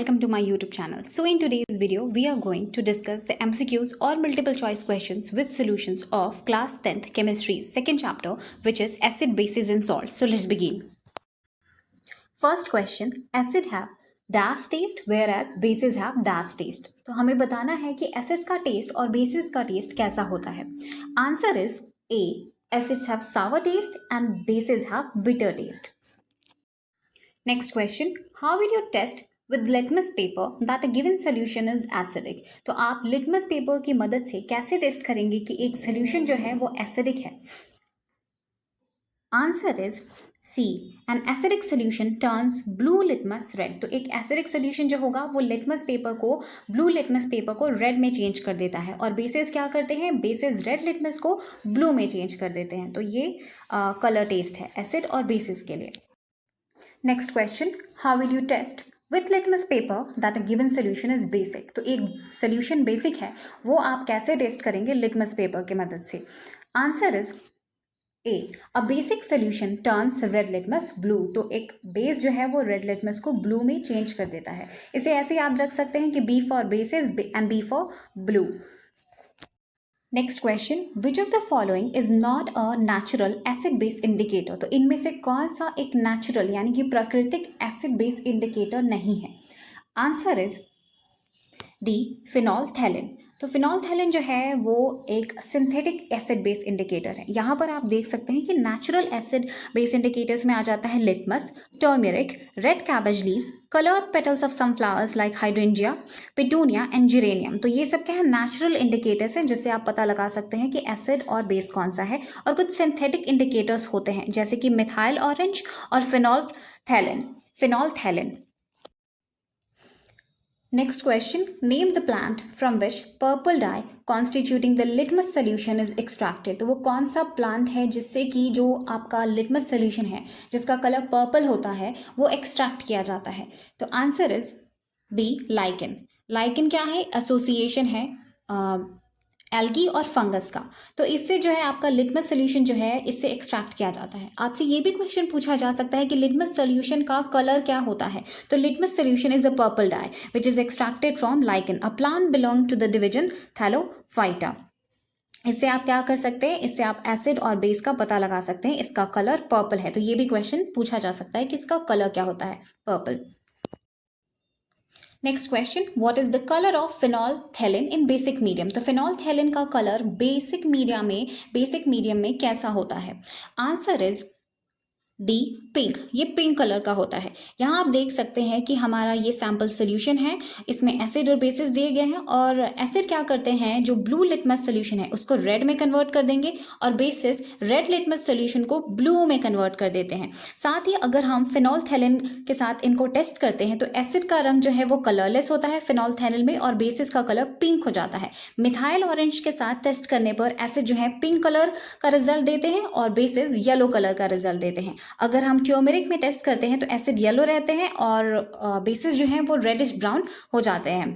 welcome to my YouTube channel. So in today's video, we are going to discuss the MCQs or multiple choice questions with solutions of class 10th chemistry second chapter, which is acid, bases and salts. So let's begin. First question, acid have dash taste whereas bases have dash taste. तो हमें बताना है कि acids का test और basis का test कैसा होता है. Answer is A, acids have sour taste and bases have bitter taste. Next question, how will you test with litmus paper that a given solution is acidic? तो आप litmus paper की मदद से कैसे टेस्ट करेंगे कि एक solution जो है वो acidic है. Answer is C, an acidic solution turns blue litmus red. तो एक acidic solution जो होगा वो litmus paper को blue litmus paper को red में change कर देता है और bases क्या करते हैं, bases red litmus को blue में change कर देते हैं. तो ये color taste है acid और bases के लिए. Next question, how will you test with litmus paper that a given solution is basic? तो एक solution basic है वो आप कैसे टेस्ट करेंगे litmus paper की मदद से. Answer is A, a basic solution turns red litmus blue. तो एक बेस जो है वो red litmus को blue में चेंज कर देता है. इसे ऐसे याद रख सकते हैं कि B for bases and B for blue. Next question, which of the following is not a natural acid base indicator? तो इनमें से कौन सा एक नेचुरल यानी कि प्राकृतिक एसिड बेस इंडिकेटर नहीं है. Answer is D, phenolphthalein. तो फिनोल्फथैलिन जो है वो एक सिंथेटिक एसिड बेस इंडिकेटर है. यहाँ पर आप देख सकते हैं कि नेचुरल एसिड बेस इंडिकेटर्स में आ जाता है litmus, turmeric, red cabbage leaves, coloured petals of some flowers like hydrangea, petunia and geranium. तो ये सब क्या है, नेचुरल इंडिकेटर्स हैं जिससे आप पता लगा सकते हैं कि एसिड और बेस कौन सा है. और कुछ सिंथेटिक इंडिकेटर्स होते हैं जैसे कि मिथाइल ऑरेंज और फिनोल्फथैलिन. Next question, name the plant from which purple dye constituting the litmus solution is extracted. तो वो कौन सा प्लांट है जिससे कि जो आपका लिटमस सोल्यूशन है जिसका कलर पर्पल होता है वो एक्सट्रैक्ट किया जाता है. तो answer is B, lichen. Lichen क्या है, एसोसिएशन है एल्गी और फंगस का. तो इससे जो है आपका लिटमस सोल्यूशन जो है इससे एक्सट्रैक्ट किया जाता है. आपसे ये भी क्वेश्चन पूछा जा सकता है कि लिटमस सोल्यूशन का कलर क्या होता है. तो litmus solution is a purple dye which is extracted from lichen, a plant belong to the division thallophyta. इससे आप क्या कर सकते हैं, इससे आप एसिड और बेस का पता लगा सकते हैं. इसका कलर पर्पल है. तो ये भी क्वेश्चन पूछा जा सकता है कि इसका कलर क्या होता है, purple. Next question, what is the colour of phenolphthalein in basic medium? तो फिनोल्फथैलिन का कलर बेसिक मीडियम में कैसा होता है. Answer is D, pink. ये पिंक कलर का होता है. यहाँ आप देख सकते हैं कि हमारा ये सैम्पल सोल्यूशन है, इसमें एसिड और बेसिस दिए गए हैं और एसिड क्या करते हैं, जो ब्लू लिटमस सोल्यूशन है उसको रेड में कन्वर्ट कर देंगे और बेसिस रेड लिटमस सोल्यूशन को ब्लू में कन्वर्ट कर देते हैं. साथ ही अगर हम फिनोल्फथैलिन के साथ इनको टेस्ट करते हैं तो एसिड का रंग जो है वो कलरलेस होता है फिनोल्फथैलिन में और बेसिस का कलर पिंक हो जाता है. मिथाइल ऑरेंज के साथ टेस्ट करने पर एसिड जो है पिंक कलर का रिजल्ट देते हैं और बेसिस येलो कलर का रिजल्ट देते हैं. अगर हम ट्यूमरिक में टेस्ट करते हैं तो एसिड येलो रहते हैं और बेसिस जो हैं वो रेडिश ब्राउन हो जाते हैं.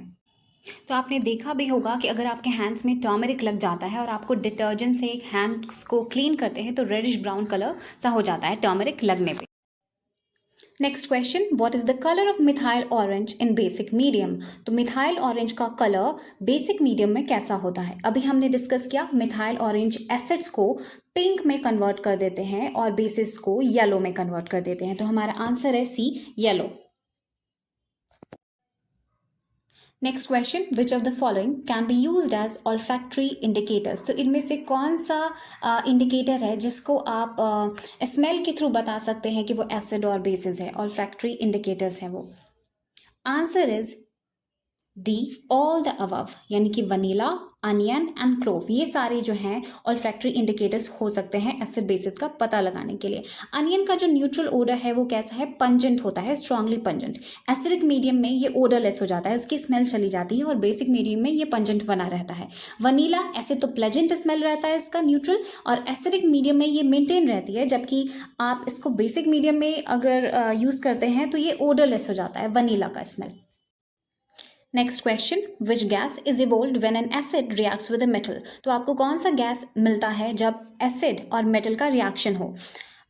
तो आपने देखा भी होगा कि अगर आपके हैंड्स में टर्मरिक लग जाता है और आपको डिटर्जेंट से हैंड्स को क्लीन करते हैं तो रेडिश ब्राउन कलर सा हो जाता है टर्मरिक लगने पे. Next question, what is the colour of methyl orange in basic medium? तो मिथाइल ऑरेंज का कलर बेसिक मीडियम में कैसा होता है. अभी हमने डिस्कस किया मिथाइल ऑरेंज एसिड्स को पिंक में कन्वर्ट कर देते हैं और बेसिस को येलो में कन्वर्ट कर देते हैं. तो हमारा आंसर है C, yellow. Next question, which of the following can be used as olfactory indicators? तो इनमें से कौन सा इंडिकेटर है जिसको आप स्मेल के थ्रू बता सकते हैं कि वो एसिड और बेसिस है, ऑल्फैक्टरी इंडिकेटर्स है वो. Answer is D, all the above, यानी कि वनीला, अनियन एंड क्लोव. ये सारे जो हैं ऑल्फैक्टरी इंडिकेटर्स हो सकते हैं एसिड बेसिस का पता लगाने के लिए. अनियन का जो न्यूट्रल ओडर है वो कैसा है, पंजेंट होता है, स्ट्रांगली पंजेंट. एसिडिक मीडियम में ये ओडरलेस हो जाता है, उसकी स्मेल चली जाती है और बेसिक मीडियम में ये पंजेंट बना रहता है. वनीला ऐसे तो प्लेजेंट स्मेल रहता है इसका न्यूट्रल और एसिडिक मीडियम में ये मेंटेन रहती है, जबकि आप इसको बेसिक मीडियम में अगर यूज़ करते हैं तो ये ओडरलेस हो जाता है वनीला का smell. Next question, which gas is evolved when an acid reacts with a metal? तो आपको कौन सा गैस मिलता है जब एसिड और मेटल का रिएक्शन हो.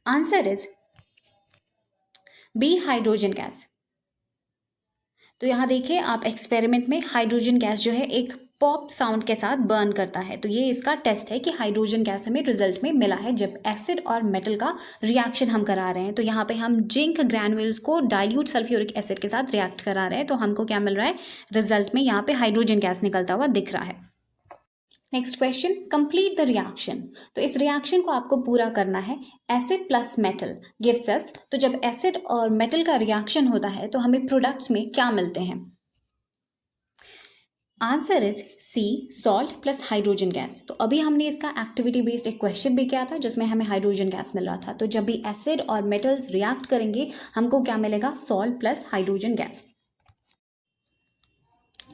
Answer is B, hydrogen gas. तो यहाँ देखिए आप एक्सपेरिमेंट में हाइड्रोजन गैस जो है एक पॉप साउंड के साथ बर्न करता है। तो ये इसका टेस्ट है कि हाइड्रोजन गैस हमें रिजल्ट में मिला है जब एसिड और मेटल का रिएक्शन हम करा रहे हैं। तो यहाँ पे हम जिंक ग्रैन्युल्स को डाइल्यूट सल्फ्यूरिक एसिड के साथ रिएक्ट करा रहे हैं, तो हमको क्या मिल रहा है, रिजल्ट में यहाँ पे हाइड्रोजन गैस निकलता हुआ दिख रहा है। Next question, complete the reaction. तो इस रिएक्शन को आपको पूरा करना है। Acid plus metal gives us, तो जब एसिड और मेटल का रिएक्शन होता है तो हमें प्रोडक्ट्स में क्या मिलते हैं? Answer is C, salt plus hydrogen gas. तो अभी हमने इसका एक्टिविटी बेस्ड एक क्वेश्चन भी किया था जिसमें हमें हाइड्रोजन गैस मिल रहा था। तो जब भी एसिड और मेटल्स रिएक्ट करेंगे हमको क्या मिलेगा? Salt plus hydrogen gas.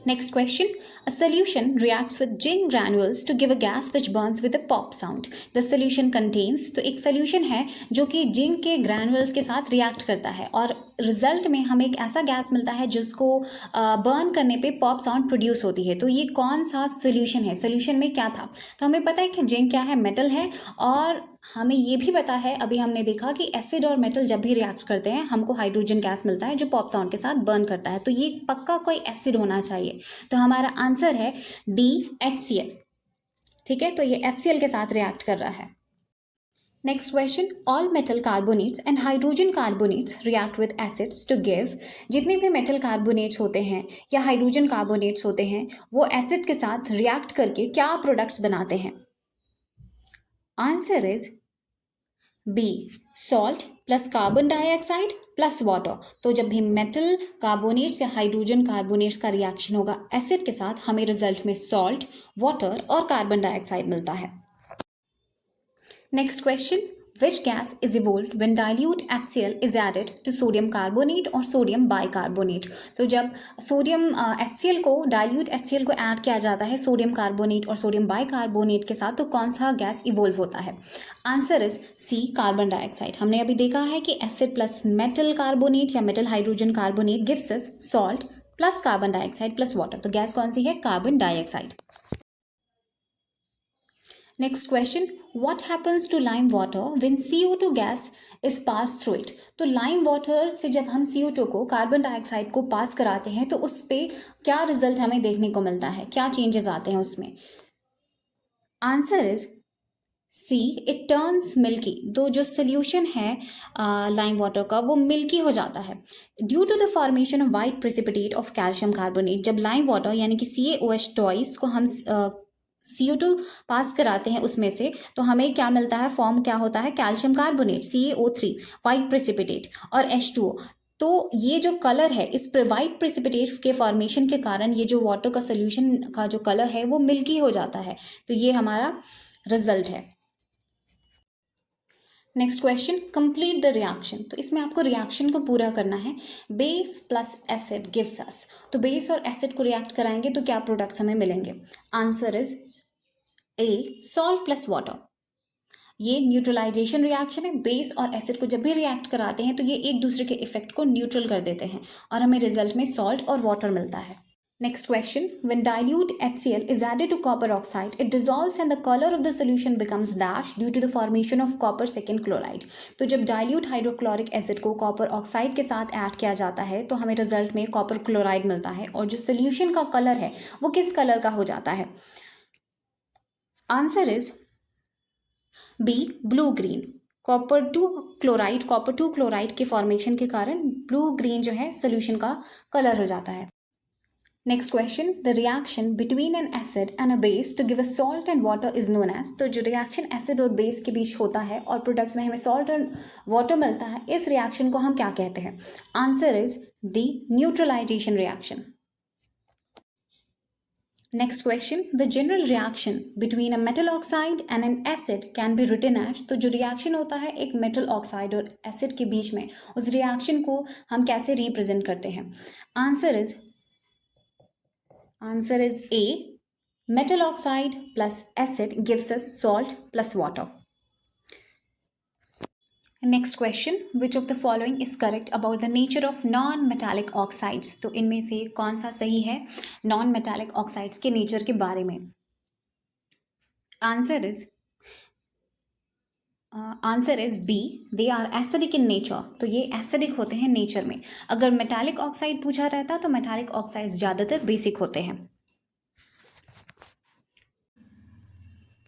Next question, a solution reacts with zinc granules to give a gas which burns with a pop sound. The solution contains, तो एक solution है जो कि जिंक के ग्रैनुअल्स के साथ रिएक्ट करता है और रिजल्ट में हमें एक ऐसा गैस मिलता है जिसको बर्न करने पे पॉप साउंड प्रोड्यूस होती है। तो ये कौन सा सोल्यूशन है? सोल्यूशन में क्या था? तो हमें पता है कि जिंक क्या है, मेटल है, और हमें ये भी पता है, अभी हमने देखा कि एसिड और मेटल जब भी रिएक्ट करते हैं हमको हाइड्रोजन गैस मिलता है जो पॉप साउंड के साथ बर्न करता है। तो ये पक्का कोई एसिड होना चाहिए। तो हमारा आंसर है डी, HCl। ठीक है, तो ये HCl के साथ रिएक्ट कर रहा है। Next question, all metal carbonates and hydrogen carbonates react with acids to give. जितने भी मेटल कार्बोनेट्स होते हैं या हाइड्रोजन कार्बोनेट्स होते हैं वो एसिड के साथ रिएक्ट करके क्या प्रोडक्ट्स बनाते हैं? Answer is B, salt plus carbon dioxide plus water. तो जब भी मेटल कार्बोनेट्स या हाइड्रोजन कार्बोनेट्स का रिएक्शन होगा एसिड के साथ हमें रिजल्ट में सॉल्ट, वाटर और कार्बन डाइऑक्साइड मिलता है। Next question, which gas is evolved when dilute HCl is added to sodium carbonate और sodium bicarbonate? तो जब सोडियम HCl को, डाइल्यूट HCl को ऐड किया जाता है सोडियम कार्बोनेट और सोडियम बाइकार्बोनेट के साथ, तो कौन सा गैस इवोल्व होता है? Answer is C, carbon dioxide. हमने अभी देखा है कि एसिड प्लस मेटल कार्बोनेट या metal hydrogen carbonate gives us salt plus carbon dioxide plus water. तो गैस कौन सी है? Carbon dioxide. Next question, what happens to lime water when CO2 gas is pass through it? तो lime water से जब हम CO2 को, carbon dioxide को पास कराते हैं तो उस पर क्या रिजल्ट हमें देखने को मिलता है, क्या चेंजेस आते हैं उसमें? Answer is C, it turns milky. तो जो सोल्यूशन है लाइम वाटर का वो मिल्की हो जाता है due to the formation of white precipitate of calcium carbonate. जब लाइम वाटर यानी कि CaOH टॉइस को हम CO2 पास कराते हैं उसमें से, तो हमें क्या मिलता है? फॉर्म क्या होता है? Calcium carbonate, CaO3, white precipitate और H2O। तो ये जो कलर है, इस वाइट प्रेसिपिटेट के फॉर्मेशन के कारण ये जो वाटर का सोल्यूशन का जो कलर है वो मिल्की हो जाता है। तो ये हमारा रिजल्ट है। Next question, complete the reaction. तो इसमें आपको रिएक्शन को पूरा करना है। Base plus acid gives us. तो बेस और एसिड को रिएक्ट कराएंगे तो क्या प्रोडक्ट्स हमें मिलेंगे? Answer is A, salt plus water. ये न्यूट्रलाइजेशन रिएक्शन है। बेस और एसिड को जब भी रिएक्ट कराते हैं तो ये एक दूसरे के इफेक्ट को न्यूट्रल कर देते हैं और हमें रिजल्ट में सॉल्ट और वाटर मिलता है। Next question, when dilute HCl is added to copper oxide, it dissolves and the color of the solution becomes dash due to the formation of copper second chloride. तो जब dilute hydrochloric acid को copper oxide के साथ add किया जाता है तो हमें रिजल्ट में कॉपर क्लोराइड मिलता है और जो सोल्यूशन का कलर है वो किस कलर का हो जाता है? Answer is B, blue green. Copper two chloride के फॉर्मेशन के कारण ब्लू ग्रीन जो है सोल्यूशन का कलर हो जाता है। Next question, the reaction between an acid and a base to give a salt and water is known as. तो जो रिएक्शन एसिड और बेस के बीच होता है और प्रोडक्ट्स में हमें सॉल्ट और वाटर मिलता है, इस रिएक्शन को हम क्या कहते हैं? Answer is D, neutralisation reaction. Next question, the general reaction between a metal oxide and an acid can be written as. तो जो रिएक्शन होता है एक मेटल ऑक्साइड और एसिड के बीच में, उस रिएक्शन को हम कैसे रिप्रेजेंट करते हैं? Answer is A, metal oxide plus acid gives us salt plus water. Next question, which of the following is correct about the nature of non-metallic oxides? तो इनमें से कौन सा सही है non-metallic oxides के नेचर के बारे में? Answer is answer is B, they are acidic in nature. तो ये एसिडिक होते हैं नेचर में। अगर मेटालिक ऑक्साइड पूछा रहता तो मेटालिक ऑक्साइड्स ज़्यादातर बेसिक होते हैं।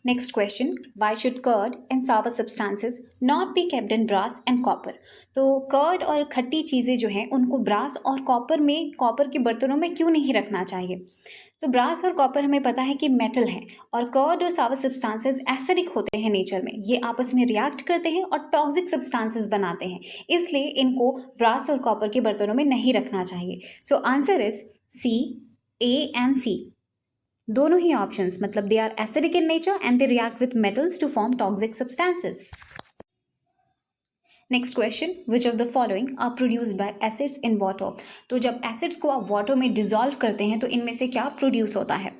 Next question, why should curd and sour substances not be kept in brass and copper. तो कर्ड और खट्टी चीज़ें जो हैं उनको ब्रास और कॉपर के बर्तनों में क्यों नहीं रखना चाहिए। तो ब्रास और कॉपर हमें पता है कि मेटल हैं, और कर्ड और सावर सब्सटेंसेस एसिडिक होते हैं नेचर में। ये आपस में रिएक्ट करते हैं और टॉक्सिक सब्सटेंसेस बनाते हैं, इसलिए इनको ब्रास और कॉपर के बर्तनों में नहीं रखना चाहिए। So answer is C, A and C. दोनों ही ऑप्शंस, मतलब they are acidic in nature and they react with metals to form toxic substances. Next question, which of the following are produced by acids in water. तो जब acids को आप water में dissolve करते हैं तो इनमें से क्या प्रोड्यूस होता है।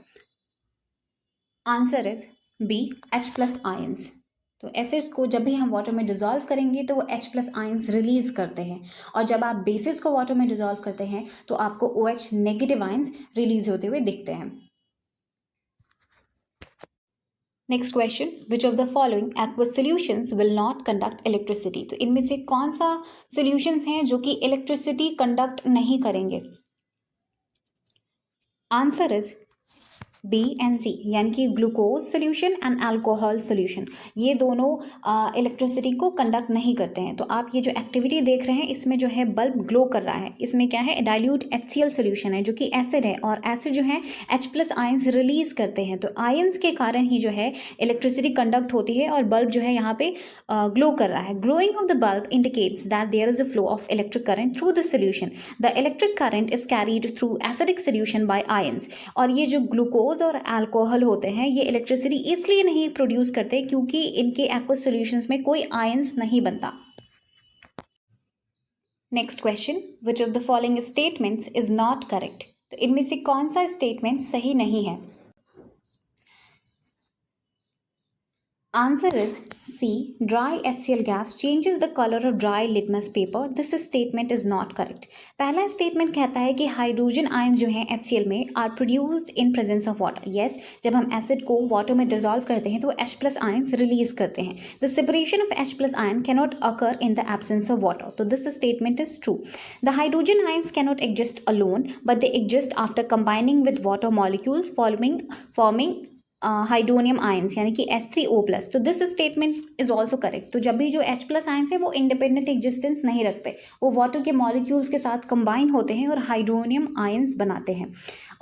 Answer is B, H plus ions. तो एसिड्स को जब भी हम वाटर में डिजॉल्व करेंगे तो वो H प्लस आयंस रिलीज करते हैं, और जब आप बेसिस को वाटर में डिजॉल्व करते हैं तो आपको OH नेगेटिव आयंस रिलीज होते हुए दिखते हैं। Next question, which of the following aqueous solutions will not conduct electricity. तो इनमें से कौन सा सोल्यूशंस हैं जो कि इलेक्ट्रिसिटी कंडक्ट नहीं करेंगे। आंसर इज बी एंड सी, यानी कि glucose solution and alcohol solution. ये दोनों इलेक्ट्रिसिटी को कंडक्ट नहीं करते हैं। तो आप ये जो एक्टिविटी देख रहे हैं इसमें जो है बल्ब ग्लो कर रहा है, इसमें क्या है, डाइल्यूट HCl सोल्यूशन है जो कि एसिड है, और एसिड जो है H प्लस आयंस रिलीज करते हैं। तो आयंस के कारण ही जो है इलेक्ट्रिसिटी कंडक्ट होती है और बल्ब जो है यहाँ पे ग्लो कर रहा है। Glowing of the bulb indicates that there is a flow of electric current through the solution. The electric current is carried through acidic solution by ions. और ये जो ग्लूकोज और अल्कोहल होते हैं ये इलेक्ट्रिसिटी इसलिए नहीं प्रोड्यूस करते क्योंकि इनके एक्वस सॉल्यूशंस में कोई आयंस नहीं बनता। Next question, which of the following statements is not correct. तो इनमें से कौन सा स्टेटमेंट सही नहीं है। Answer is C, dry HCl gas changes the colour of dry litmus paper. This statement is not correct. पहला स्टेटमेंट कहता है कि हाइड्रोजन आयंस जो हैं HCl में are produced in presence of water. Yes, जब हम एसिड को वाटर में डिजॉल्व करते हैं तो H प्लस आयंस रिलीज करते हैं। The separation of H plus ion cannot occur in the absence of water. तो this statement is true. The hydrogen ions cannot exist alone but they exist after combining with water molecules forming hydronium ions, यानी कि H3O+। तो this statement is also correct. तो जब भी जो H plus ions है वो इंडिपेंडेंट एग्जिस्टेंस नहीं रखते, वो वाटर के मॉलिक्यूल्स के साथ कंबाइन होते हैं और हाइड्रोनियम आयंस बनाते हैं।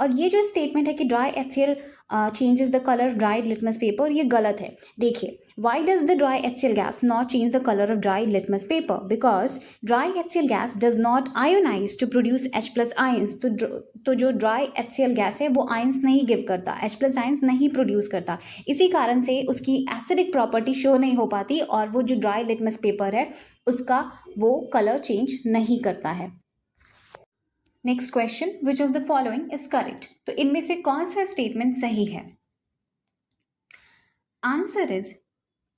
और ये जो स्टेटमेंट है कि dry HCl changes the colour of dry litmus paper, ये गलत है। देखिए, why does the dry HCl gas not change the colour of dry litmus paper, because dry HCl gas does not ionise to produce H plus ions. तो जो dry HCl gas है वो ions नहीं give करता, H plus ions नहीं produce करता। इसी कारण से उसकी एसिडिक प्रॉपर्टी शो नहीं हो पाती, और वो जो ड्राई लिटमस पेपर है उसका वो कलर चेंज नहीं करता है। Next question, which of the following is correct. तो इनमें से कौन सा स्टेटमेंट सही है। Answer is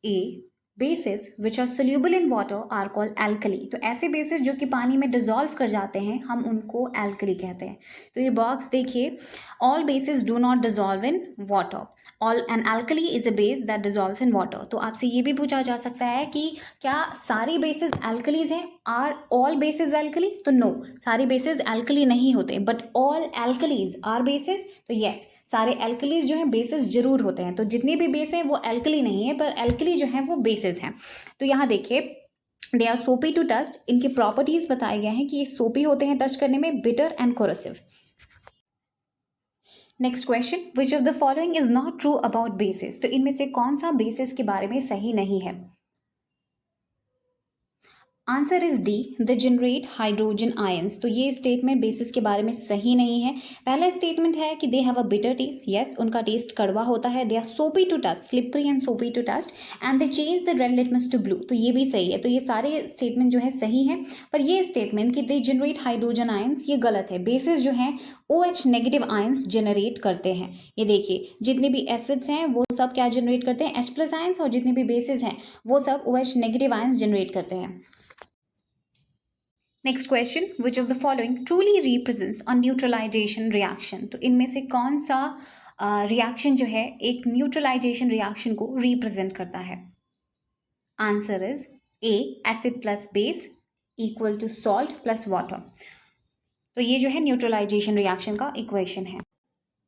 A, bases which are soluble in water are called alkali. तो ऐसे बेसिस जो कि पानी में डिजॉल्व कर जाते हैं हम उनको एल्कली कहते हैं। तो ये बॉक्स देखिए, all bases do not dissolve in water, all an alkali is a base that dissolves in water. तो आपसे ये भी पूछा जा सकता है कि क्या सारी बेसिस एल्कलीज हैं, आर ऑल बेसिस एल्कली। तो नो, सारी बेसिस एल्कली नहीं होते, but all alkalis are bases. तो यस, सारे एल्कलीज जो हैं बेसिस जरूर होते हैं। तो जितनी भी बेस हैं वो एल्कली नहीं है, पर एल्कली जो है वो बेसिस हैं। तो यहाँ देखिए, दे आर सोपी टू टच। इनकी प्रॉपर्टीज बताए गए हैं कि ये सोपी होते हैं टच करने में, bitter and corrosive. Next question, which of the following is not true about basis. तो इनमें से कौन सा बेसिस के बारे में सही नहीं है। Answer is D, the generate hydrogen ions. तो ये स्टेटमेंट बेसिस के बारे में सही नहीं है। पहला स्टेटमेंट है कि they have a bitter taste. Yes, उनका टेस्ट कड़वा होता है। They are soapy to touch, slippery and soapy to touch, and they change the red litmus to blue. तो ये भी सही है। तो ये सारे स्टेटमेंट जो है सही है, पर ये स्टेटमेंट कि दे जनरेट हाइड्रोजन आयंस ये गलत है। बेसिस जो है OH नेगेटिव आयंस जनरेट करते हैं। ये देखिए, जितने भी एसिड्स हैं वो सब क्या जनरेट करते हैं, H प्लस आयंस, और जितने भी बेसिस हैं वो सब OH नेगेटिव आयंस जनरेट करते हैं। Next question, which of the following truly represents a neutralisation reaction. तो इनमें से कौन सा रिएक्शन जो है एक न्यूट्रलाइजेशन रिएक्शन को रिप्रेजेंट करता है। Answer is A, acid plus base equal to salt plus water. तो ये जो है न्यूट्रलाइजेशन रिएक्शन का इक्वेशन है।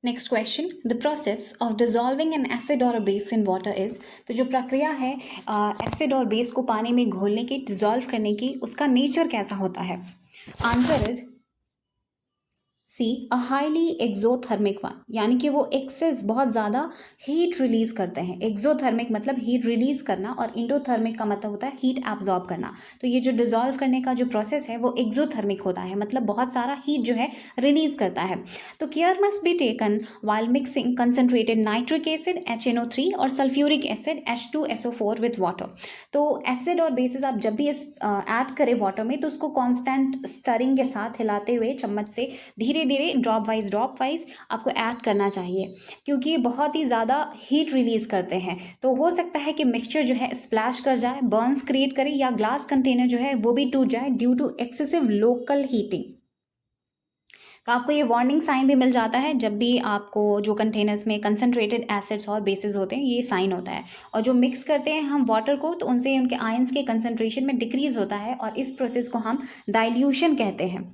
Next question, the process of dissolving an acid और a base in water is. तो जो प्रक्रिया है एसिड और बेस को पानी में घोलने की, डिजॉल्व करने की, उसका नेचर कैसा होता है? Answer is C, a highly exothermic one, यानी कि वो एक्सेस बहुत ज़्यादा हीट रिलीज करते हैं। एक्सोथर्मिक मतलब हीट रिलीज करना, और इंडोथर्मिक का मतलब होता है हीट एब्जॉर्ब करना। तो ये जो डिजॉल्व करने का जो प्रोसेस है वो एक्सोथर्मिक होता है, मतलब बहुत सारा हीट जो है रिलीज करता है। तो care must be taken while mixing concentrated nitric acid HNO3 और sulphuric acid H2SO4 with water. तो एसिड और बेसिस आप जब भी ऐड करें वाटर में, तो उसको कॉन्स्टेंट स्टरिंग के साथ हिलाते हुए चम्मच से धीरे धीरे ड्रॉप वाइज आपको ऐड करना चाहिए, क्योंकि ये बहुत ही ज़्यादा हीट रिलीज करते हैं। तो हो सकता है कि मिक्सचर जो है स्प्लैश कर जाए, बर्न्स क्रिएट करे, या ग्लास कंटेनर जो है वो भी टूट जाए due to excessive local heating. तो आपको ये वार्निंग साइन भी मिल जाता है जब भी आपको जो कंटेनर्स में कंसनट्रेटेड एसिड्स और बेसिस होते हैं, ये साइन होता है। और जो मिक्स करते हैं हम वाटर को, तो उनसे उनके आयंस के कंसनट्रेशन में डिक्रीज होता है, और इस प्रोसेस को हम डाइल्यूशन कहते हैं।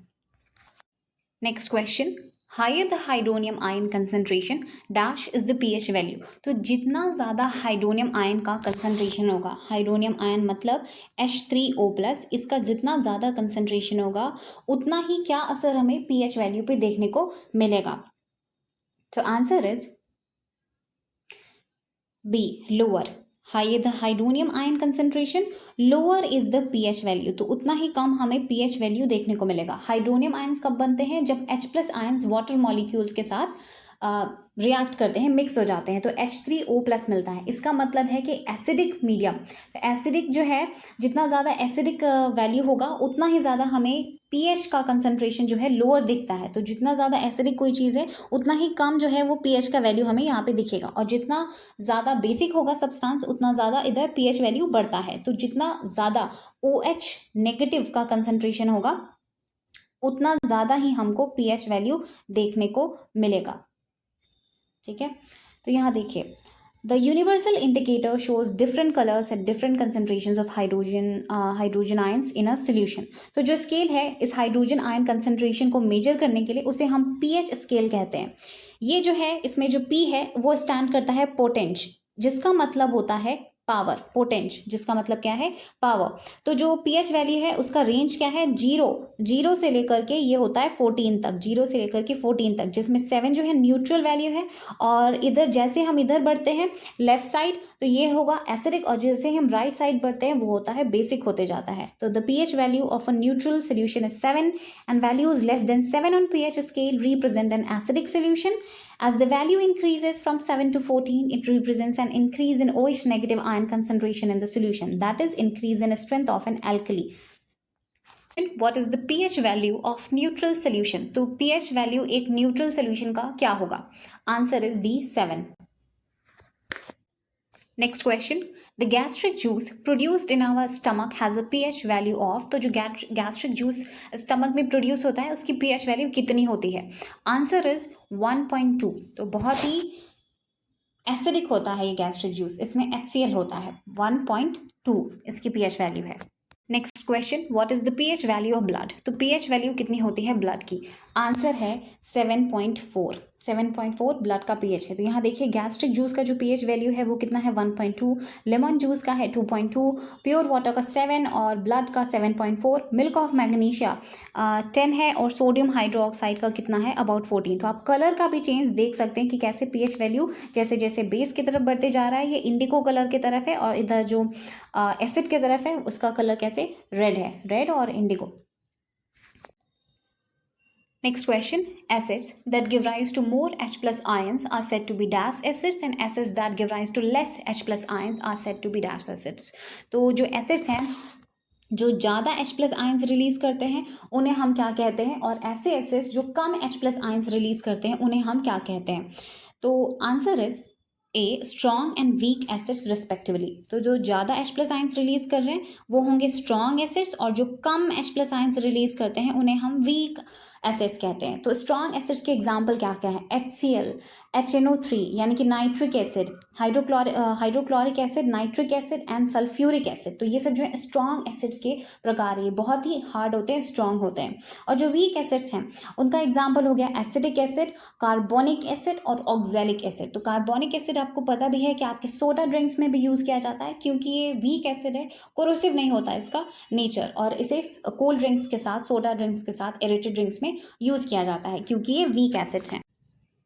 Next question, higher the hydronium ion concentration dash is the pH value. तो जितना ज़्यादा हाइड्रोनियम आयन का कंसंट्रेशन होगा, हाइड्रोनियम आयन मतलब H3O+, इसका जितना ज़्यादा कंसंट्रेशन होगा उतना ही क्या असर हमें पीएच वैल्यू पे देखने को मिलेगा? तो answer is B, lower. Higher the hydronium ion concentration, lower is the pH value, तो उतना ही कम हमें पीएच वैल्यू देखने को मिलेगा। हाइड्रोनियम आयंस कब बनते हैं? जब H+ आयंस वाटर मॉलिक्यूल्स के साथ रिएक्ट करते हैं, मिक्स हो जाते हैं, तो H3O+ मिलता है। इसका मतलब है कि एसिडिक मीडियम, तो एसिडिक जो है, जितना ज़्यादा एसिडिक वैल्यू होगा उतना ही ज़्यादा हमें पीएच का कंसंट्रेशन जो है लोअर दिखता है। तो जितना ज़्यादा एसिडिक कोई चीज़ है उतना ही कम जो है वो पीएच का वैल्यू हमें यहाँ पे दिखेगा, और जितना ज़्यादा बेसिक होगा सब्सटेंस उतना ज़्यादा इधर पीएच वैल्यू बढ़ता है। तो जितना ज़्यादा OH नेगेटिव का कंसंट्रेशन होगा उतना ज़्यादा ही हमको पीएच वैल्यू देखने को मिलेगा। ठीक है, तो यहाँ देखिए, the universal indicator shows different colours at different concentrations of hydrogen ions in a solution. तो जो स्केल है इस हाइड्रोजन आयन कंसंट्रेशन को मेजर करने के लिए, उसे हम पीएच स्केल कहते हैं। ये जो है, इसमें जो पी है वो स्टैंड करता है पोटेंश, जिसका मतलब होता है पावर। पोटेंश जिसका मतलब क्या है? पावर। तो जो पीएच वैल्यू है उसका रेंज क्या है? जीरो से लेकर के ये होता है 14 तक, 0 से लेकर के 14 तक, जिसमें 7 जो है न्यूट्रल वैल्यू है। और इधर जैसे हम इधर बढ़ते हैं लेफ्ट साइड, तो ये होगा एसिडिक, और जैसे हम राइट साइड बढ़ते हैं वो होता है बेसिक होते जाता है। तो the pH value of a neutral solution is 7, and values less than 7 on pH scale represent an acidic solution. As the value increases from 7 to 14, it represents an increase in OH negative ion concentration in the solution, that is increase in strength of an alkali. What is the pH value of neutral solution? तो pH value एक neutral solution का क्या होगा? Answer is D, 7. Next question, the gastric juice produced in our stomach has a pH value of। तो जो gastric juice stomach में produce होता है उसकी pH value कितनी होती है? Answer is 1.2। तो बहुत ही एसिडिक होता है ये गैस्ट्रिक जूस, इसमें HCl होता है। 1.2 इसकी pH वैल्यू है। Next question, what is the pH value of blood? तो पीएच वैल्यू कितनी होती है ब्लड की? आंसर है 7.4। 7.4 ब्लड का पीएच है। तो यहाँ देखिए गैस्ट्रिक जूस का जो पीएच वैल्यू है वो कितना है? 1.2। लेमन जूस का है 2.2, प्योर वाटर का 7 और ब्लड का 7.4। मिल्क ऑफ मैग्नीशिया 10 है, और सोडियम हाइड्रोक्साइड का कितना है? अबाउट 14। तो आप कलर का भी चेंज देख सकते हैं कि कैसे पीएच वैल्यू जैसे जैसे बेस की तरफ बढ़ते जा रहा है, ये इंडिगो कलर की तरफ है, और इधर जो एसिड की तरफ है उसका कलर कैसे? रेड है, रेड और Indigo. Next question, acids that give rise to more H+ ions are said to be dash acids, and acids that give rise to less H+ ions are said to be dash acids. तो जो acids हैं जो ज़्यादा H+ ions release करते हैं उन्हें हम क्या कहते हैं, और ऐसे एसिड्स जो कम H+ आयंस रिलीज करते हैं उन्हें हम क्या कहते हैं? तो answer is a strong and weak acids respectively. तो जो ज़्यादा H प्लस आयंस रिलीज कर रहे हैं वो होंगे स्ट्रॉन्ग एसिड्स, और जो कम H प्लस आयंस रिलीज करते हैं उन्हें हम वीक एसिड्स कहते हैं। तो स्ट्रॉन्ग एसिड्स के एग्जाम्पल क्या क्या है? HCl, HNO3 यानी कि nitric acid, hydrochloric acid, nitric acid and sulphuric acid. तो ये सब जो है स्ट्रॉन्ग एसिड्स के प्रकार है, बहुत ही हार्ड होते हैं, स्ट्रॉन्ग होते हैं। और जो वीक एसिड्स हैं उनका एग्जाम्पल हो गया एसिटिक एसिड, कार्बोनिक एसिड और ऑक्जेलिक एसिड। तो कार्बोनिक एसिड आपको पता भी है कि आपके सोडा ड्रिंक्स में भी यूज़ किया जाता है, क्योंकि ये वीक एसिड है, कोरोसिव नहीं होता इसका नेचर, और इसे कोल्ड ड्रिंक्स के साथ, सोडा ड्रिंक्स के साथ, एरेटेड ड्रिंक्स में यूज़ किया जाता है क्योंकि ये वीक एसिड्स हैं।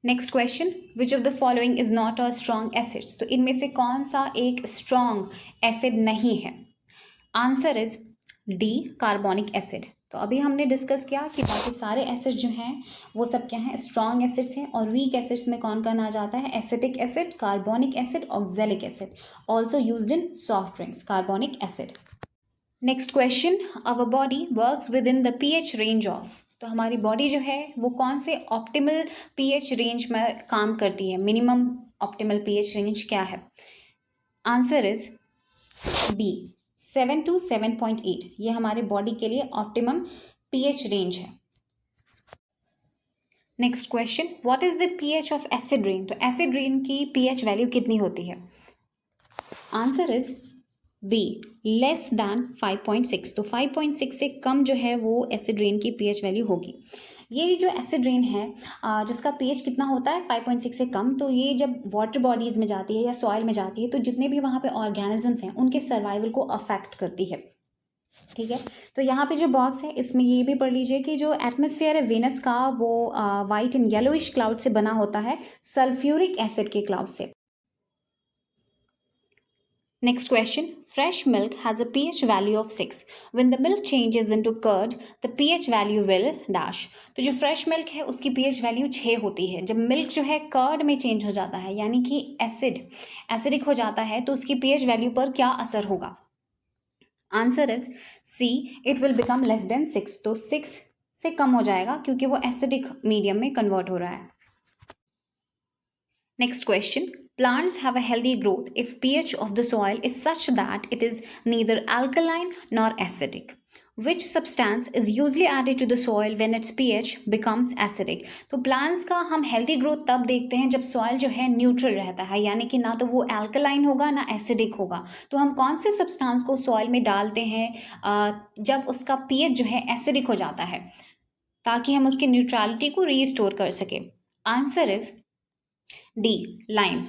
Next question, which of the following is not a strong acids? तो इनमें से कौन सा एक स्ट्रॉन्ग एसिड नहीं है? Answer is D, carbonic acid. तो अभी हमने डिस्कस किया कि बाकी सारे एसिड जो हैं वो सब क्या हैं? स्ट्रॉन्ग एसिड्स हैं। और वीक एसिड्स में कौन कौन आ जाता है? Acetic acid, carbonic acid, oxalic acid, also used in soft drinks, carbonic acid. Next question, our body works with in the pH range of. तो हमारी बॉडी जो है वो कौन से ऑप्टिमल pH रेंज में काम करती है? मिनिमम ऑप्टिमल pH रेंज क्या है? Answer is B, 7 to 7.8। ये हमारे बॉडी के लिए ऑप्टिमम pH रेंज है। Next question, what is the pH of acid rain? तो एसिड रेन की pH वैल्यू कितनी होती है? Answer is B, less than 5.6। तो 5.6 से कम जो है वो एसिड रेन की pH वैल्यू होगी। ये जो एसिड रेन है जिसका pH कितना होता है? 5.6 से कम। तो ये जब वाटर बॉडीज़ में जाती है या सॉइल में जाती है तो जितने भी वहाँ पे ऑर्गेनिजम्स हैं उनके सर्वाइवल को अफेक्ट करती है। ठीक है, तो यहाँ पे जो बॉक्स है इसमें ये भी पढ़ लीजिए कि जो एटमॉस्फेयर है वेनस का वो वाइट एंड येलोइश क्लाउड से बना होता है, सल्फ्यूरिक एसिड के क्लाउड से। Next question, fresh milk has a pH value of 6. When the milk changes into curd, the pH value will dash. तो जो fresh milk है उसकी pH value 6 होती है। जब milk जो है curd में change हो जाता है यानी कि एसिडिक हो जाता है तो उसकी pH value पर क्या असर होगा? Answer is C, it will become less than 6। तो 6 से कम हो जाएगा क्योंकि वो एसिडिक मीडियम में कन्वर्ट हो रहा है। Next question, plants have a healthy growth if pH of the soil is such that it is neither alkaline nor acidic. Which substance is usually added to the soil when its pH becomes acidic? तो plants का हम healthy growth तब देखते हैं जब soil जो है neutral रहता है, यानी कि ना तो वो alkaline होगा ना acidic होगा। तो हम कौन से substance को soil में डालते हैं जब उसका pH जो है acidic हो जाता है, ताकि हम उसकी neutrality को restore कर सके? Answer is D, lime.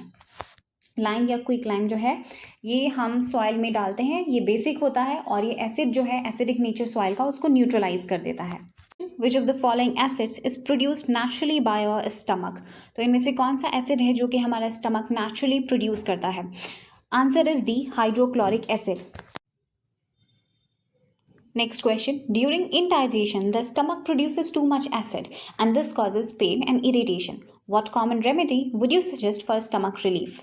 Lime या क्विक लाइम जो है ये हम सॉइल में डालते हैं, ये बेसिक होता है और ये एसिड जो है एसिडिक नेचर सॉइल का उसको न्यूट्रलाइज कर देता है। Which of the following acids is produced naturally by our stomach? तो इनमें से कौन सा एसिड है जो कि हमारा स्टमक नेचुरली प्रोड्यूस करता है? Answer is D, hydrochloric acid. Next question, during indigestion the stomach produces too much acid and this causes pain and irritation. What common remedy would you suggest for stomach relief?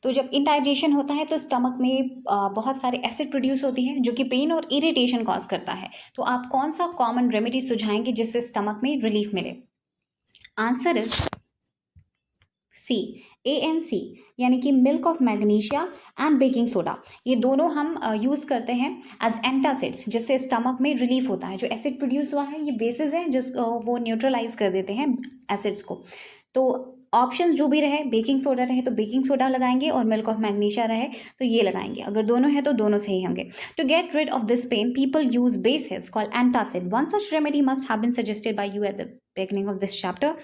तो जब indigestion होता है तो stomach में बहुत सारे acid produce होती है जो कि पेन और इरिटेशन कॉज करता है। तो आप कौन सा कॉमन रेमेडी सुझाएंगे जिससे स्टमक में रिलीफ मिले? आंसर इज सी, ANC, यानी कि milk of magnesia and baking soda. ये दोनों हम यूज़ करते हैं एज एंटासिड्स जिससे स्टमक में रिलीफ होता है। जो एसिड प्रोड्यूस हुआ है ये बेसिस है जिस वो न्यूट्रलाइज कर देते हैं एसिड्स को। तो ऑप्शंस जो भी रहे, बेकिंग सोडा रहे तो बेकिंग सोडा लगाएंगे और मिल्क ऑफ मैग्नीशिया रहे तो ये लगाएंगे। अगर दोनों है तो दोनों सही होंगे। To get rid of this pain people use bases called antacid. One such remedy must have been suggested by you at the beginning of this chapter.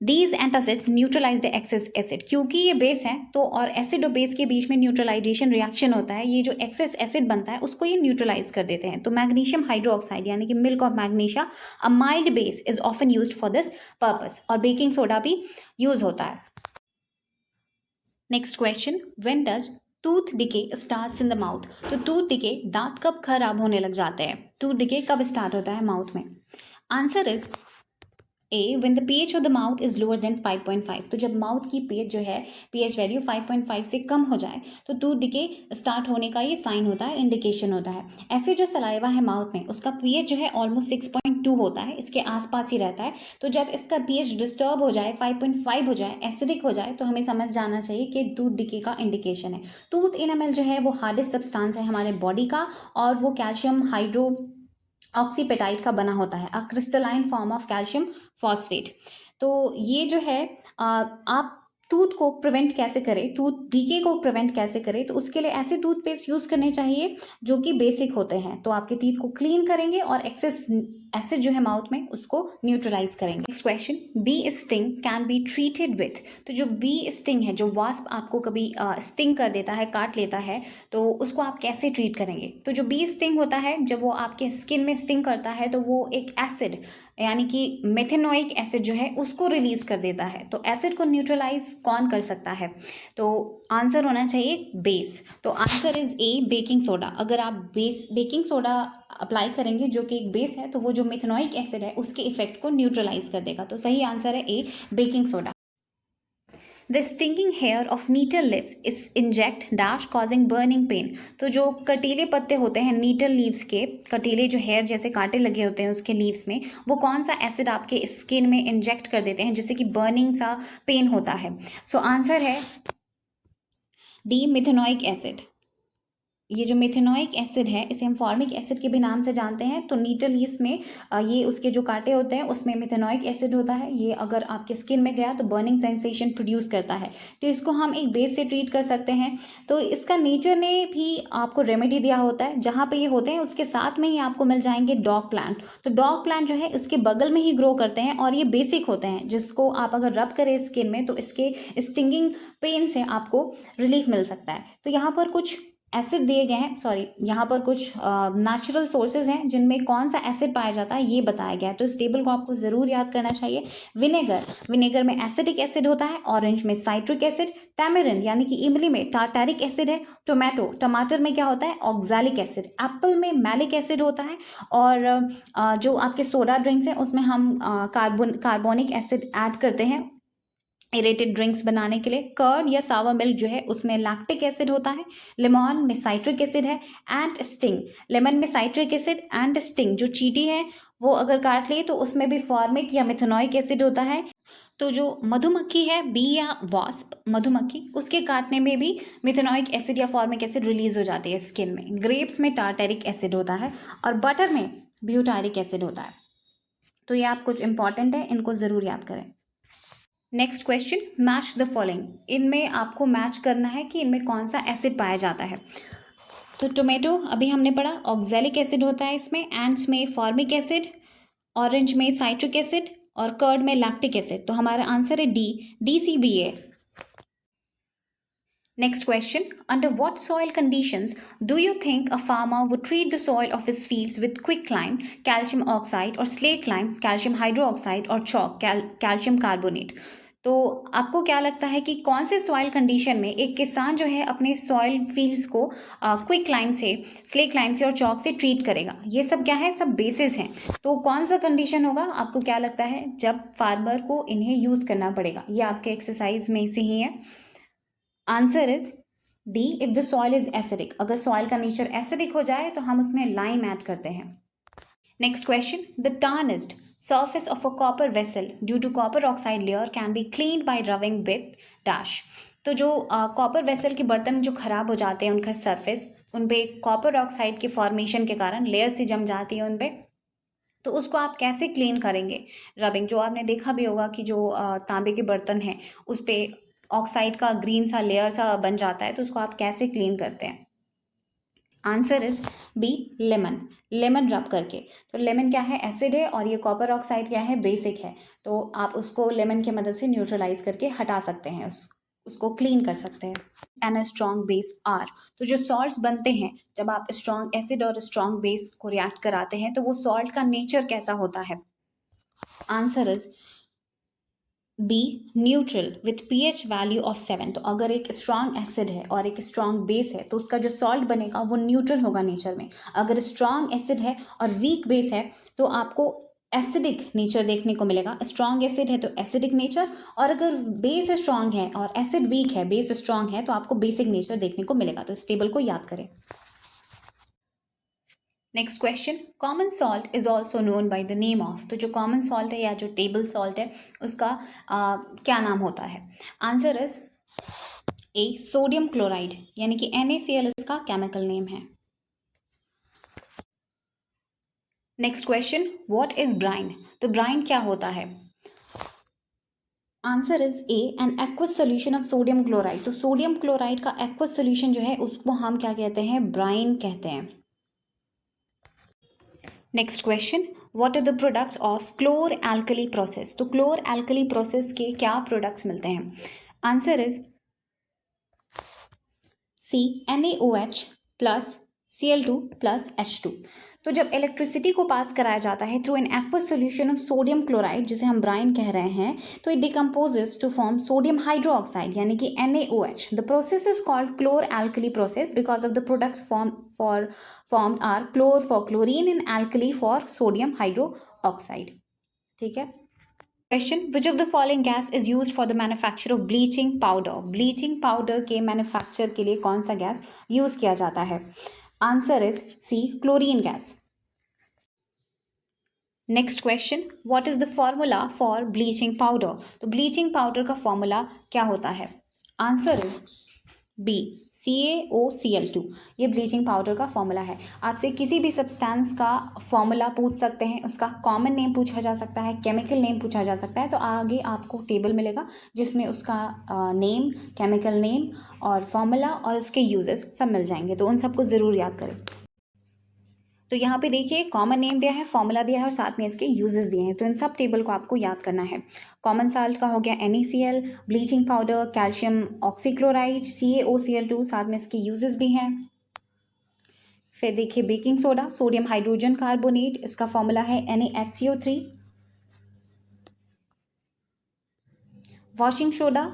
These antacids neutralize the excess acid। क्योंकि ये base है तो और acid और base के बीच में neutralisation reaction होता है, ये जो एक्सेस एसिड बनता है उसको ये न्यूट्रलाइज कर देते हैं। तो मैग्नीशियम हाइड्रोक्साइड यानी कि milk of magnesia a mild base is often used for this purpose. और बेकिंग सोडा भी यूज होता है। Next question, when does tooth decay starts in the mouth? तो टूथ डिके, दांत कब खराब होने लग जाते हैं? टूथ डिके कब स्टार्ट होता है माउथ में? Answer is A, when the pH of the mouth is lower than 5.5, तो जब माउथ की pH जो है pH वैल्यू 5.5 से कम हो जाए तो टूथ डिके स्टार्ट होने का ये साइन होता है, इंडिकेशन होता है। ऐसे जो सलाइवा है माउथ में उसका pH जो है ऑलमोस्ट 6.2 होता है, इसके आसपास ही रहता है। तो जब इसका pH डिस्टर्ब हो जाए, 5.5 हो जाए, एसिडिक हो जाए, तो हमें समझ जाना चाहिए कि टूथ डिके का इंडिकेशन है। टूथ इनेमल जो है वो हार्डेस्ट सब्सटेंस है हमारे बॉडी का, और वो कैल्शियम हाइड्रो ऑक्सीपेटाइट का बना होता है, अ crystalline form of calcium phosphate. तो ये जो है आप टूथ को प्रिवेंट कैसे करें, टूथ डीके को प्रिवेंट कैसे करें, तो उसके लिए ऐसे टूथपेस्ट यूज़ करने चाहिए जो कि बेसिक होते हैं, तो आपके टीथ को क्लीन करेंगे और एक्सेस एसिड जो है माउथ में उसको न्यूट्रलाइज करेंगे। Next question, bee sting can be treated with, तो जो बी स्टिंग है, जो वास्प आपको कभी स्टिंग कर देता है, काट लेता है, तो उसको आप कैसे ट्रीट करेंगे। तो जो बी स्टिंग होता है, जब वो आपके स्किन में स्टिंग करता है तो वो एक एसिड यानी कि मेथेनोइक एसिड जो है उसको रिलीज कर देता है। तो एसिड को न्यूट्रलाइज कौन कर सकता है, तो आंसर होना चाहिए बेस। तो answer is A, baking soda. अगर आप बेकिंग सोडा अप्लाई करेंगे जो कि एक बेस है, तो वो जो मेथेनोइक एसिड है उसके इफेक्ट को न्यूट्रलाइज कर देगा। तो सही आंसर है A, baking soda. The stinging hair of nettle leaves is inject dash causing burning pain, तो जो कटीले पत्ते होते हैं नीटल लीव्स के, कटीले जो हेयर जैसे कांटे लगे होते हैं उसके लीव्स में, वो कौन सा एसिड आपके स्किन में इंजेक्ट कर देते हैं जिससे कि बर्निंग सा पेन होता है। सो आंसर है डी, मिथेनोइक एसिड। ये जो मेथेनोइक एसिड है इसे हम फॉर्मिक एसिड के भी नाम से जानते हैं। तो नीटल लीव्स में ये उसके जो कांटे होते हैं उसमें मेथेनोइक एसिड होता है, ये अगर आपके स्किन में गया तो बर्निंग सेंसेशन प्रोड्यूस करता है। तो इसको हम एक बेस से ट्रीट कर सकते हैं। तो इसका नेचर ने भी आपको रेमेडी दिया होता है, जहाँ पे ये होते हैं उसके साथ में ही आपको मिल जाएंगे डॉग प्लांट। तो डॉग प्लांट जो है इसके बगल में ही ग्रो करते हैं और ये बेसिक होते हैं, जिसको आप अगर रब करें स्किन में तो इसके स्टिंगिंग पेन से आपको रिलीफ मिल सकता है। तो यहाँ पर कुछ एसिड दिए गए हैं, सॉरी यहाँ पर कुछ नेचुरल सोर्सेज हैं जिनमें कौन सा एसिड पाया जाता है ये बताया गया है। तो इस टेबल को आपको ज़रूर याद करना चाहिए। विनेगर में एसिडिक एसिड होता है, ऑरेंज में साइट्रिक एसिड, टैमरिंड यानी कि इमली में टार्टारिक एसिड है, टमाटर में क्या होता है, ऑक्सैलिक एसिड, एप्पल में मैलिक एसिड होता है, और जो आपके सोडा ड्रिंक्स हैं उसमें हम कार्बोनिक एसिड ऐड करते हैं एरेटेड ड्रिंक्स बनाने के लिए। कर्ड या सावा मिल्क जो है उसमें लैक्टिक एसिड होता है। लेमन में साइट्रिक एसिड है। एंड स्टिंग, लेमन में साइट्रिक एसिड, एंड स्टिंग जो चींटी है वो अगर काट ले तो उसमें भी फॉर्मिक या मिथेनोइक एसिड होता है। तो जो मधुमक्खी है, बी या वास्प मधुमक्खी, उसके काटने में भी मिथेनोइक एसिड या फॉर्मिक एसिड रिलीज हो जाती है स्किन में। ग्रेप्स में टार्टेरिक एसिड होता है और बटर में ब्यूटारिक एसिड होता है। तो ये आप कुछ इंपॉर्टेंट है, इनको ज़रूर याद करें। Next question, match the following, इनमें आपको मैच करना है कि इनमें कौन सा एसिड पाया जाता है। तो टोमेटो अभी हमने पढ़ा ऑक्सैलिक एसिड होता है इसमें, एंड्स में फॉर्मिक एसिड, ऑरेंज में साइट्रिक एसिड और कर्ड में लैक्टिक एसिड। तो हमारा आंसर है D, DCBA। Next question, under what soil conditions do you think a farmer would treat the soil of his fields with quicklime, calcium oxide और slaked lime, calcium hydroxide और chalk, calcium carbonate। तो आपको क्या लगता है कि कौन से सॉइल कंडीशन में एक किसान जो है अपने सॉइल फील्ड्स को क्विक लाइम से, स्लेक लाइम से और चॉक से ट्रीट करेगा। ये सब क्या है, सब बेसिस हैं। तो कौन सा कंडीशन होगा, आपको क्या लगता है जब फार्मर को इन्हें यूज़ करना पड़ेगा। ये आपके एक्सरसाइज में से ही है। Answer is D, if the soil is acidic. अगर सॉइल का नेचर एसिडिक हो जाए तो हम उसमें लाइम ऐड करते हैं। Next question, the tarnished surface of a copper vessel due to copper oxide layer can be cleaned by rubbing with dash। तो जो कॉपर वेसल के बर्तन जो खराब हो जाते हैं उनका सरफेस, उन पे कॉपर ऑक्साइड के फॉर्मेशन के कारण लेयर से जम जाती है उन पे, तो उसको आप कैसे क्लीन करेंगे। रबिंग, जो आपने देखा भी होगा कि जो तांबे के बर्तन हैं उस पर ऑक्साइड का ग्रीन सा लेयर सा बन जाता है, तो उसको आप कैसे क्लीन करते हैं। आंसर इज बी, लेमन रब करके। तो लेमन क्या है, एसिड है, और ये कॉपर ऑक्साइड क्या है, बेसिक है। तो आप उसको लेमन की मदद से न्यूट्रलाइज करके हटा सकते हैं, उसको क्लीन कर सकते हैं। And a strong base are, तो जो सॉल्ट्स बनते हैं जब आप स्ट्रॉन्ग एसिड और स्ट्रॉन्ग बेस को रिएक्ट कराते हैं तो वो सॉल्ट का नेचर कैसा होता है। Answer is B, neutral with pH value of 7। तो अगर एक स्ट्रॉन्ग एसिड है और एक स्ट्रॉन्ग बेस है तो उसका जो सॉल्ट बनेगा वो न्यूट्रल होगा नेचर में। अगर स्ट्रॉन्ग एसिड है और वीक बेस है तो आपको एसिडिक नेचर देखने को मिलेगा। स्ट्रॉन्ग एसिड है तो एसिडिक नेचर, और अगर बेस स्ट्रॉन्ग है और एसिड वीक है, बेस स्ट्रॉन्ग है, तो आपको बेसिक नेचर देखने को मिलेगा। तो इस टेबल को याद करें। Next question, common salt is also known by the name of. तो जो कॉमन सॉल्ट है या जो टेबल सॉल्ट है उसका क्या नाम होता है? Answer is A sodium chloride, यानी कि NaCl इसका केमिकल नेम है। Next question, what is brine? तो ब्राइन क्या होता है? Answer is A an aqueous solution of sodium chloride. तो सोडियम क्लोराइड का एक्वस सोल्यूशन जो है उसको हम क्या कहते हैं? ब्राइन कहते हैं। Next question, what are the products of chlor alkali process? तो क्लोर एल्कली प्रोसेस के क्या प्रोडक्ट्स मिलते हैं? Answer is C NaOH plus Cl2 plus H2। तो जब इलेक्ट्रिसिटी को पास कराया जाता है through an aqueous solution of sodium chloride, जिसे हम ब्राइन कह रहे हैं, तो it decomposes to form sodium hydroxide यानी कि NaOH। The process is called chlor alkali process because of the products formed are chlor for chlorine and alkali for sodium hydroxide. ठीक है। Question, which of the following gas is use for the manufacture of bleaching powder? Bleaching powder के manufacture के लिए कौन सा gas use किया जाता है? Answer is C chlorine gas. Next question, what is the formula for bleaching powder? तो bleaching powder का फॉर्मूला क्या होता है? Answer is B CaOCl2। ये ब्लीचिंग पाउडर का फॉर्मूला है। आपसे किसी भी सब्सटेंस का फॉर्मूला पूछ सकते हैं, उसका कॉमन नेम पूछा जा सकता है, केमिकल नेम पूछा जा सकता है। तो आगे आपको टेबल मिलेगा जिसमें उसका नेम, केमिकल नेम और फॉर्मूला और उसके यूजेस सब मिल जाएंगे। तो उन सबको ज़रूर याद करें। तो यहाँ पे देखिए कॉमन नेम दिया है, फॉर्मूला दिया है और साथ में इसके यूजेस दिए हैं। तो इन सब टेबल को आपको याद करना है। कॉमन साल्ट का हो गया NaCl, bleaching powder, calcium oxychloride, CaOCl2, साथ में इसके यूजेस भी हैं। फिर देखिए baking soda, sodium hydrogen carbonate, इसका फॉर्मूला है NaHCO3। Washing soda,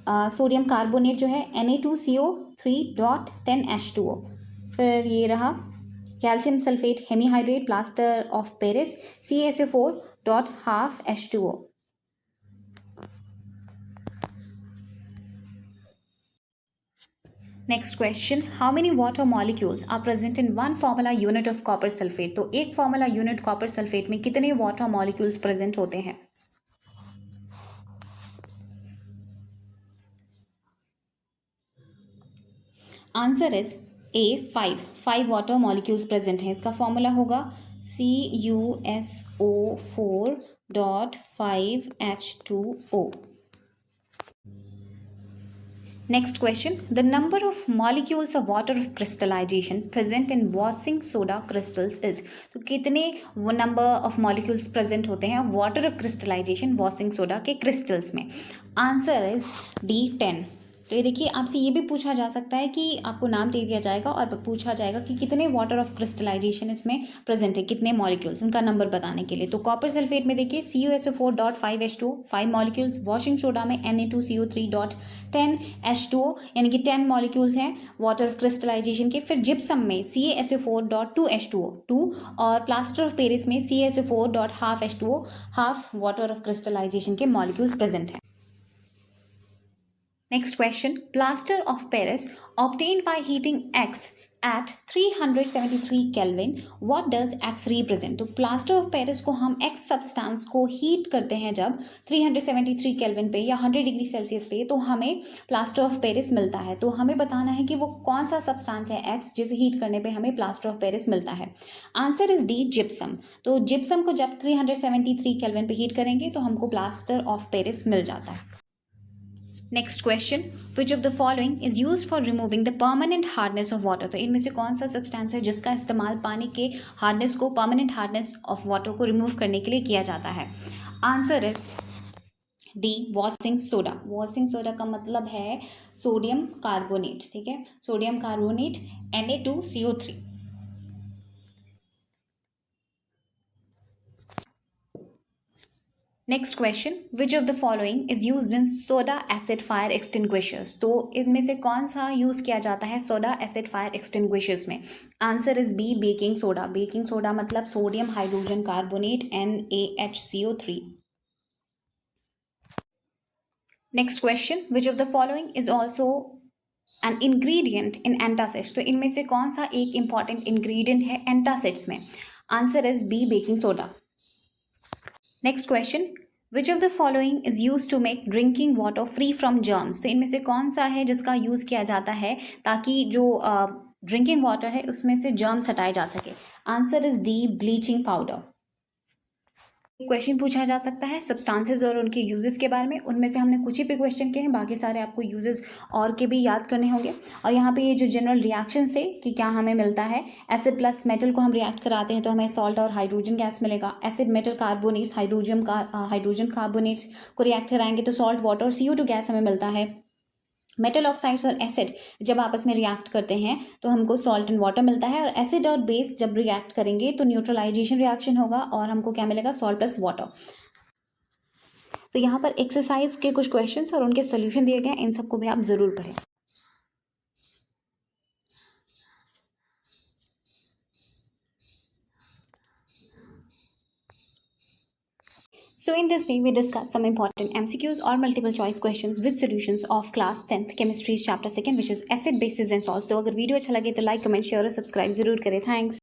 sodium carbonate जो है Na2CO3.10H2O। फिर ये रहा calcium sulphate hemihydrate, plaster of Paris, CaSO4.12H2O। Next question, how many water molecules are present in one formula unit of copper sulphate? तो एक formula unit copper sulphate में कितने water molecules present होते हैं? Answer is A 5 water molecules present हैं। इसका formula होगा CuSO4.5H2O। Next question, the number of molecules of water of crystallisation present in washing soda crystals is? तो कितने number of molecules present होते हैं water of crystallisation washing soda के crystals में? Answer is D 10। तो ये देखिए आपसे ये भी पूछा जा सकता है कि आपको नाम दे दिया जाएगा और पूछा जाएगा कि कितने वाटर ऑफ क्रिस्टलाइजेशन इसमें प्रेजेंट है, कितने मॉलिक्यूल्स, उनका नंबर बताने के लिए। तो कॉपर सल्फेट में देखिए CuSO4.5H2O 5 मॉलिक्यूल्स, वॉशिंग सोडा में Na2CO3.10H2O यानी कि 10 मॉलिक्यूल्स हैं वाटर ऑफ क्रिस्टलाइजेशन के। फिर जिप्सम में CaSO4.2H2O 2 और प्लास्टर ऑफ पेरिस में CaSO4.12H2O half water of crystallisation के मॉलिक्यूल्स प्रेजेंट हैं। Next question, plaster of Paris obtained by heating X at 373 Kelvin. What does X represent? तो plaster of Paris को हम X सब्सटेंस को heat करते हैं जब 373 केल्विन पे या 100 डिग्री सेल्सियस पे, तो हमें प्लास्टर ऑफ पेरिस मिलता है। तो हमें बताना है कि वो कौन सा सब्सटेंस है X जिसे हीट करने पे हमें प्लास्टर ऑफ पेरिस मिलता है। Answer is D gypsum. तो जिप्सम को जब 373 केल्विन पे हीट करेंगे तो हमको प्लास्टर ऑफ पेरिस मिल जाता है। Next question, which of the following is use for removing the permanent hardness of water? तो इनमें से कौन सा सब्सटेंस है जिसका इस्तेमाल पानी के हार्डनेस को, परमानेंट हार्डनेस ऑफ वाटर को रिमूव करने के लिए किया जाता है? Answer is D washing soda. Washing soda का मतलब है सोडियम कार्बोनेट। ठीक है, sodium carbonate Na2CO3। Next question, which of the following is used in soda acid fire extinguishers. तो इनमें से कौन सा यूज़ किया जाता है सोडा एसिड फायर एक्सटिंग्विशर्स में? Answer is B, baking soda. Baking soda मतलब sodium hydrogen carbonate NaHCO3। Next question, which of the following is also an ingredient in antacids. तो इनमें से कौन सा एक इंपॉर्टेंट इंग्रेडिएंट है एंटासिड्स में? Answer is B, baking soda. Next question, which of the following is use to make drinking water free from germs. तो इनमें से कौन सा है जिसका यूज़ किया जाता है ताकि जो ड्रिंकिंग वाटर है उसमें से जर्म्स हटाए जा सके? Answer is D, bleaching powder. Question पूछा जा सकता है सब्सटेंसेस और उनके यूजेस के बारे में। उनमें से हमने कुछ ही पे क्वेश्चन किए हैं, बाकी सारे आपको यूजेस और के भी याद करने होंगे। और यहाँ पे ये जो जनरल रिएक्शंस थे कि क्या हमें मिलता है, एसिड प्लस मेटल को हम रिएक्ट कराते हैं तो हमें सॉल्ट और हाइड्रोजन गैस मिलेगा। Acid metal carbonates hydrogen carbonates को रिएक्ट कराएंगे तो सॉल्ट वाटर और CO2 गैस हमें मिलता है। मेटल ऑक्साइड्स और एसिड जब आपस में रिएक्ट करते हैं तो हमको सॉल्ट एंड वाटर मिलता है। और एसिड और बेस जब रिएक्ट करेंगे तो न्यूट्रलाइजेशन रिएक्शन होगा और हमको क्या मिलेगा, सॉल्ट प्लस वाटर। तो यहाँ पर एक्सरसाइज के कुछ क्वेश्चंस और उनके सोल्यूशन दिए गए हैं, इन सबको भी आप जरूर पढ़ें। So in this way, we discuss some important MCQs or multiple choice questions with solutions of class 10th chemistry chapter 2 which is acid, bases and salts। तो अगर वीडियो अच्छा लगे तो लाइक, कमेंट, शेयर और सब्सक्राइब जरूर करें। Thanks.